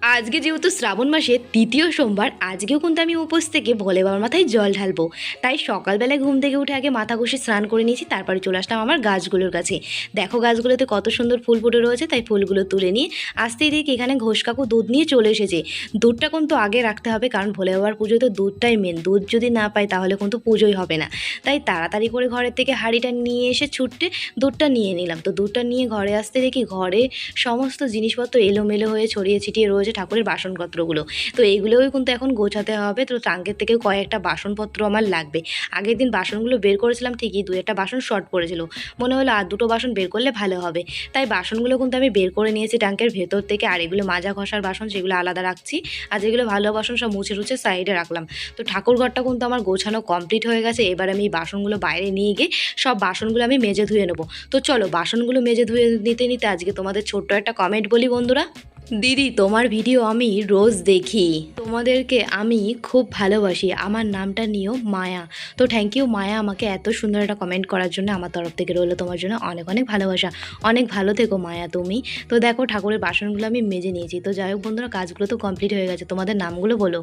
আজকে যেহেতু শ্রাবণ মাসের তৃতীয় সোমবার, আজকেও কিন্তু আমি উপোস থেকে ভোলে বাবার মাথায় জল ঢালবো। তাই সকালবেলায় ঘুম থেকে উঠে আগে মাথা ঘষে স্নান করে নিয়েছি, তারপরে চলে আসলাম আমার গাছগুলোর কাছে। দেখো গাছগুলোতে কত সুন্দর ফুল ফুটে রয়েছে, তাই ফুলগুলো তুলে নিয়ে আসতেই দেখি এখানে ঘোষ কাকু দুধ নিয়ে চলে এসেছে। দুধটা কিন্তু আগে রাখতে হবে, কারণ ভোলে বাবার পুজোয় তো দুধটাই মেন। দুধ যদি না পাই তাহলে কিন্তু পুজোই হবে না। তাই তাড়াতাড়ি করে ঘরের থেকে হাঁড়িটা নিয়ে এসে ছুটতে দুধটা নিয়ে নিলাম। তো দুধটা নিয়ে ঘরে আসতে দেখি ঘরে সমস্ত জিনিসপত্র এলোমেলো হয়ে ছড়িয়ে ছিটিয়ে রয়েছে, ঠাকুরের বাসনপত্রগুলো। তো এইগুলোই কিন্তু এখন গোছাতে হবে। তো ট্রাঙ্কের থেকে কয়েকটা বাসনপত্র আমার লাগবে। আগের দিন বাসনগুলো বের করেছিলাম ঠিকই, দু একটা বাসন শর্ট পড়েছিল, মনে হলো আর দুটো বাসন বের করলে ভালো হবে। তাই বাসনগুলো কিন্তু আমি বের করে নিয়েছি ট্যাঙ্কের ভেতর থেকে। আর এগুলো মাজা ঘষার বাসন, সেগুলো আলাদা রাখছি। আর যেগুলো ভালো বাসন সব মুছে টুছে সাইডে রাখলাম। তো ঠাকুর ঘরটা কিন্তু আমার গোছানো কমপ্লিট হয়ে গেছে। এবার আমি এই বাসনগুলো বাইরে নিয়ে গিয়ে সব বাসনগুলো আমি মেজে ধুয়ে নেবো। তো চলো বাসনগুলো মেজে ধুয়ে নিতে নিতে আজকে তোমাদের ছোট্ট একটা কমেন্ট বলি বন্ধুরা। দিদি, তোমার ভিডিও আমি রোজ দেখি, তোমাদেরকে আমি খুব ভালোবাসি, আমার নামটা নিও মায়া। তো থ্যাংক ইউ মায়া, আমাকে এত সুন্দর একটা কমেন্ট করার জন্য। আমার তরফ থেকে রইলো তোমার জন্য অনেক অনেক ভালোবাসা। অনেক ভালো থেকো মায়া তুমি। তো দেখো ঠাকুরের বাসনগুলো আমি মেজে নিয়েছি। তো যাই হোক বন্ধুরা, কাজগুলো তো কমপ্লিট হয়ে গেছে। তোমাদের নামগুলো বলো।